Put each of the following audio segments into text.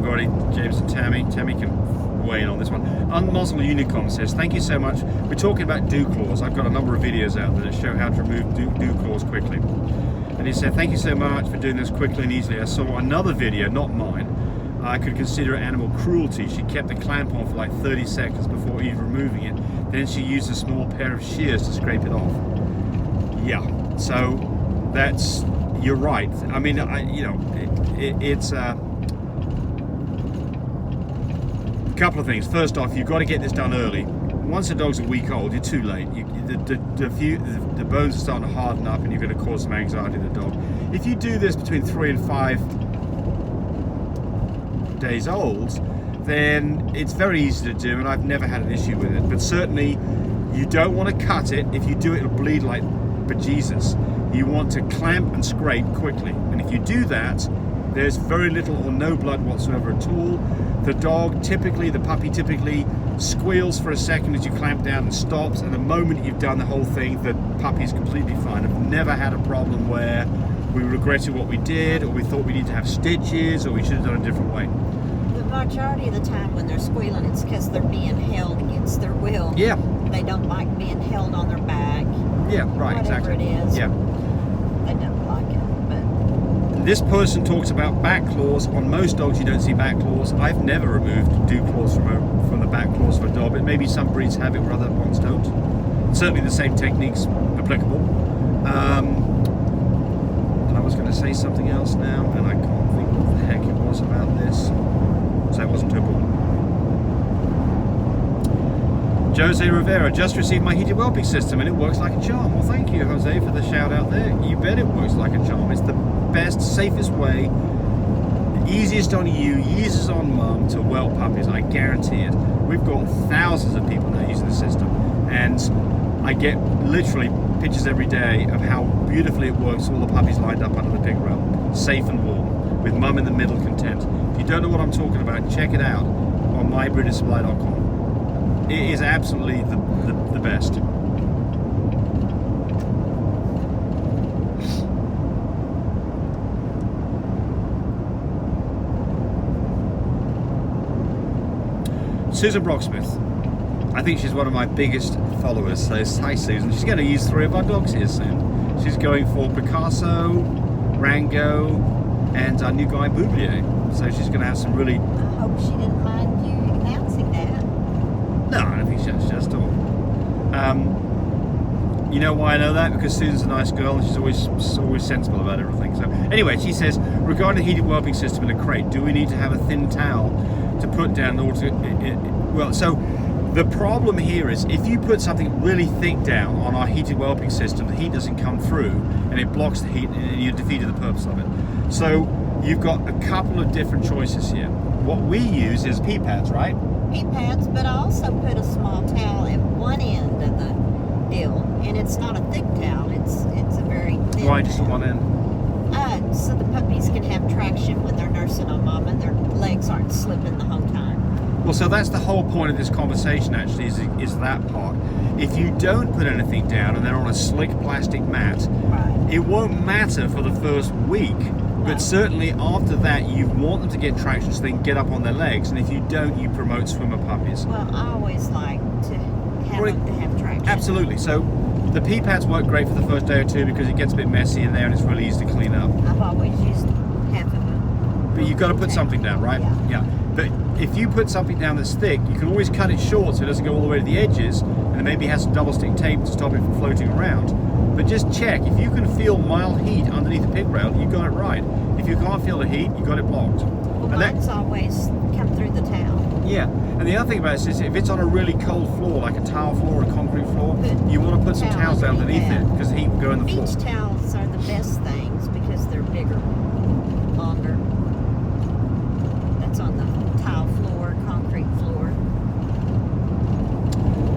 everybody. James and Tammy. Tammy can weigh in on this one. Unmuzzled Unicorn says, thank you so much. We're talking about dew claws. I've got a number of videos out there that show how to remove dew claws quickly. And he said, thank you so much for doing this quickly and easily. I saw another video, not mine. I could consider it animal cruelty. She kept the clamp on for like 30 seconds before even removing it. Then she used a small pair of shears to scrape it off. Yeah, so that's, you're right. I mean, it's a couple of things. First off, you've got to get this done early. Once the dog's a week old, you're too late. The bones are starting to harden up and you're going to cause some anxiety to the dog. If you do this between 3 and 5 days old, then it's very easy to do and I've never had an issue with it. But certainly you don't want to cut it. If you do it, it'll bleed like bejesus. You want to clamp and scrape quickly, and if you do that, there's very little or no blood whatsoever at all. The dog typically, the puppy typically squeals for a second as you clamp down and stops, and the moment you've done the whole thing, the puppy's completely fine. I've never had a problem where we regretted what we did, or we thought we needed to have stitches, or we should have done it a different way. The majority of the time when they're squealing, it's because they're being held against their will. Yeah. They don't like being held on their back. Yeah, right, whatever exactly. it is. Yeah. They don't like it, but... This person talks about back claws. On most dogs you don't see back claws. I've never removed dew claws from the back claws for a dog, but maybe some breeds have it where other ones don't. Certainly the same techniques applicable. And I was going to say something else now, and I can't think what the heck it was about this. So it wasn't too important. Jose Rivera, just received my heated whelping system and it works like a charm. Well, thank you, Jose, for the shout out there. You bet it works like a charm. It's the best, safest way, easiest on you, easiest on mum to whelp puppies. I guarantee it. We've got thousands of people now using the system, and I get literally pictures every day of how beautifully it works. All the puppies lined up under the pig rail, safe and warm, with mum in the middle content. If you don't know what I'm talking about, check it out on mybritishsupply.com. It is absolutely the best. Susan Brocksmith. I think she's one of my biggest followers. So hi Susan. She's going to use 3 of our dogs here soon. She's going for Picasso, Rango, and our new guy Boublier. So she's going to have some really... I hope she didn't mind you announcing that. No, I don't think she does at all. You know why I know that? Because Susan's a nice girl and she's always sensible about everything. So anyway, she says, regarding the heated whelping system in a crate, do we need to have a thin towel to put down in order to... well, so the problem here is if you put something really thick down on our heated whelping system, the heat doesn't come through and it blocks the heat and you've defeated the purpose of it. So you've got a couple of different choices here. What we use is pee pads, right? Pee pads, but I also put a small towel at one end of the deal, and it's not a thick towel, it's a very thin Why just at towel. one end? So the puppies can have traction when they're nursing on mom and their legs aren't slipping the whole time. Well, so that's the whole point of this conversation actually, is that part. If you don't put anything down and they're on a slick plastic mat, Right. it won't matter for the first week. But certainly after that, you want them to get traction so they can get up on their legs. And if you don't, you promote swimmer puppies. Well, I always like to have them to have traction. Absolutely. So the pee pads work great for the first day or two because it gets a bit messy in there and it's really easy to clean up. I've always used half of them. But you've got to put something down, right? Yeah. But if you put something down that's thick, you can always cut it short so it doesn't go all the way to the edges, and then maybe has some double stick tape to stop it from floating around. But just check. If you can feel mild heat underneath the pig rail, you got it right. If you can't feel the heat, you got it blocked. Well, And mine's always come through the towel. Yeah, and the other thing about it is if it's on a really cold floor, like a tile floor or a concrete floor, you want to put some towels underneath it because the heat will go in the floor. Beach towels are the best things because they're bigger, longer. That's on the tile floor, concrete floor.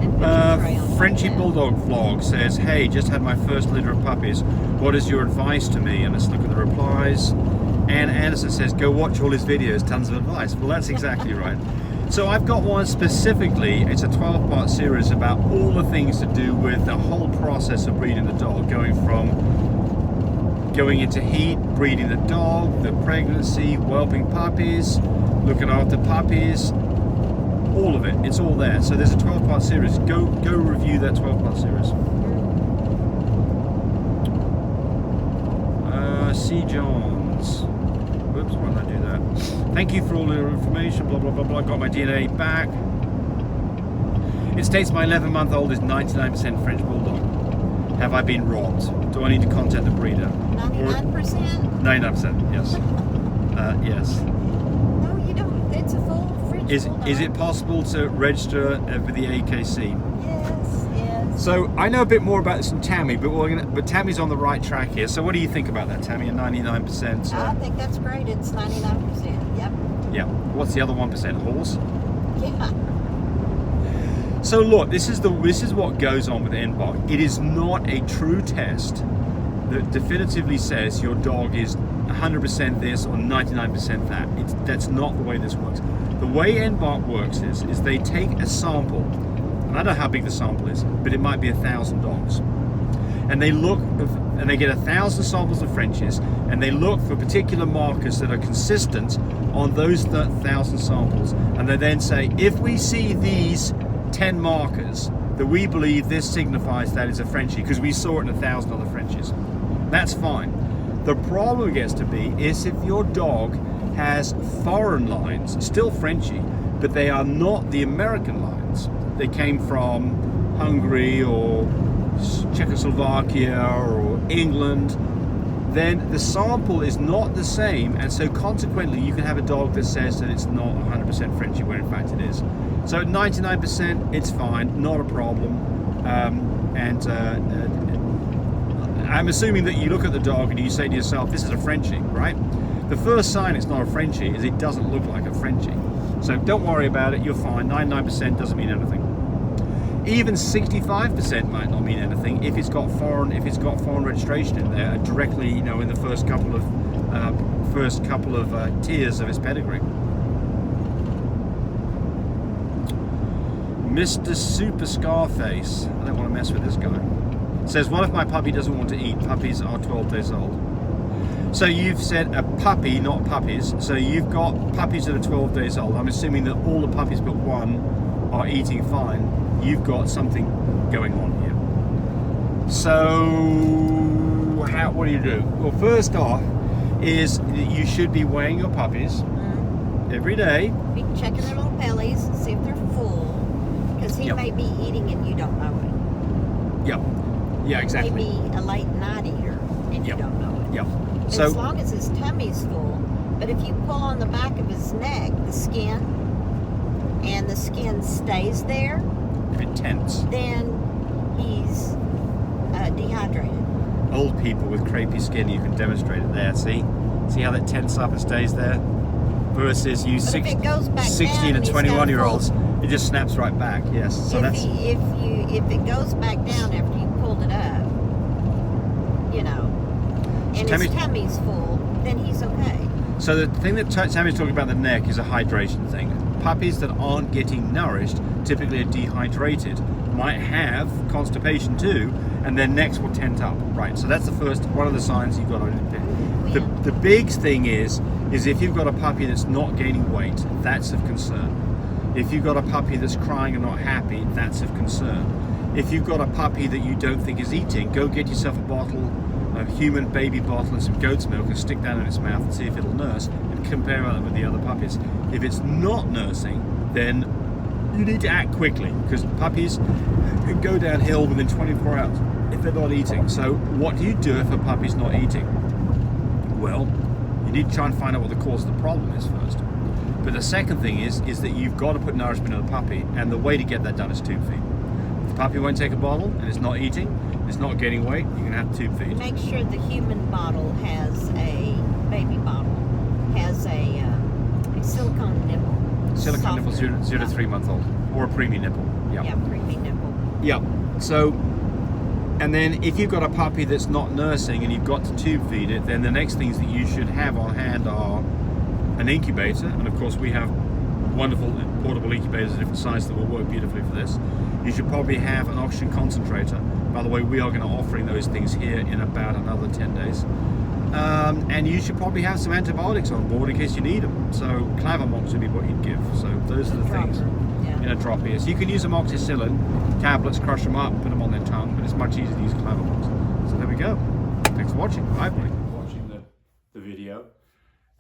And put your tray on Frenchie like that. Bulldog Vlog says, hey, just had my first litter of puppies. What is your advice to me? And let's look at the replies. Ann Anderson says, go watch all his videos, tons of advice. Well, that's exactly right. So I've got one specifically, it's a 12-part series about all the things to do with the whole process of breeding the dog, going from going into heat, breeding the dog, the pregnancy, whelping puppies, looking after puppies, all of it. It's all there. So there's a 12-part series. Go review that 12-part series. C. Johns. Whoops, why did I do that? Thank you for all your information, blah, blah, blah, blah. Got my DNA back. It states my 11-month-old is 99% French Bulldog. Have I been robbed? Do I need to contact the breeder? 99%? 99%, yes. Yes. No, you don't. It's a full French Bulldog. Is it possible to register with the AKC? Yes, yes. So I know a bit more about this than Tammy, but Tammy's on the right track here. So what do you think about that, Tammy? A 99%? I think that's great. It's 99%. Yep. Yeah. What's the other 1%? Horse? Yeah. So look, this is what goes on with NBOC. It is not a true test that definitively says your dog is 100% this or 99% that. That's not the way this works. The way NBOC works is they take a sample, and I don't know how big the sample is, but it might be 1,000 dogs, and they look and they get 1,000 samples of Frenchies, and they look for particular markers that are consistent on those 1,000 samples, and they then say, if we see these 10 markers that we believe this signifies that is a Frenchie, because we saw it in 1,000 other Frenchies. That's fine. The problem gets to be is if your dog has foreign lines, still Frenchie, but they are not the American lines. They came from Hungary or Czechoslovakia or England, then the sample is not the same, and so consequently you can have a dog that says that it's not 100% Frenchie when in fact it is. So at 99% it's fine, not a problem. I'm assuming that you look at the dog and you say to yourself, this is a Frenchie, right? The first sign it's not a Frenchie is it doesn't look like a Frenchie. So don't worry about it, you're fine. 99% doesn't mean anything. Even 65% might not mean anything if it's got foreign registration in there directly, you know, in the first couple of tiers of its pedigree. Mr. Super Scarface, I don't want to mess with this guy, says, what if my puppy doesn't want to eat? Puppies are 12 days old. So you've said a puppy, not puppies. So you've got puppies that are 12 days old. I'm assuming that all the puppies but one are eating fine. You've got something going on here. So what do you do? Well, first off is you should be weighing your puppies every day. Be checking their little bellies, see if they're full, because he may be eating and you don't know it. Yep. Yeah, exactly. He may be a late night eater and you don't know it. Yep. And So as long as his tummy's full, but if you pull on the back of his neck, the skin, and the skin stays there, if it tense, then he's dehydrated. Old people with crepey skin, you can demonstrate it there. See how that tenses up and stays there? Versus you 16 to 21-year-olds, it just snaps right back. Yes. So if it goes back down after you pulled it up, you know, and his tummy's full, then he's okay. So the thing that Tammy's talking about the neck is a hydration thing. Puppies that aren't getting nourished typically are dehydrated, might have constipation too, and their necks will tent up. Right. So that's the first one of the signs you've got to identify. The big thing is if you've got a puppy that's not gaining weight, that's of concern. If you've got a puppy that's crying and not happy, that's of concern. If you've got a puppy that you don't think is eating, go get yourself a human baby bottle and some goat's milk and stick that in its mouth and see if it'll nurse, and compare that with the other puppies. If it's not nursing, then you need to act quickly, because puppies can go downhill within 24 hours if they're not eating. So what do you do if a puppy's not eating? Well, you need to try and find out what the cause of the problem is first. But the second thing is that you've got to put nourishment in the puppy, and the way to get that done is tube feed. If the puppy won't take a bottle and it's not eating, it's not gaining weight, you can have tube feed. Make sure the human bottle has baby bottle has a silicone nipple. Silicone nipple, 0 to 3 month old, or a preemie nipple. Yeah, preemie nipple. Yeah. So, and then if you've got a puppy that's not nursing and you've got to tube feed it, then the next things that you should have on hand are an incubator, and of course we have wonderful portable incubators of different sizes that will work beautifully for this. You should probably have an oxygen concentrator, By the way, we are going to offering those things here in about another 10 days. And you should probably have some antibiotics on board in case you need them. So Clavamox would be what you'd give. So those are the things in a drop here. So you can use amoxicillin tablets, crush them up, put them on their tongue, but it's much easier to use Clavamox. So there we go. Thanks for watching. Bye, everybody. Watching the video.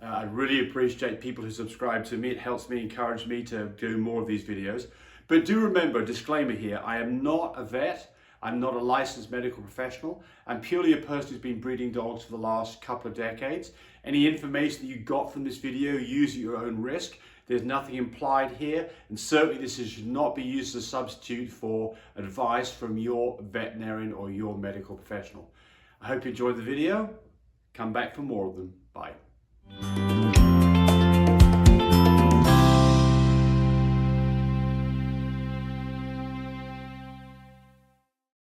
I really appreciate people who subscribe to me. It helps me, encourage me to do more of these videos. But do remember, disclaimer here, I am not a vet. I'm not a licensed medical professional. I'm purely a person who's been breeding dogs for the last couple of decades. Any information that you got from this video, use at your own risk. There's nothing implied here, and certainly this should not be used as a substitute for advice from your veterinarian or your medical professional. I hope you enjoyed the video. Come back for more of them. Bye.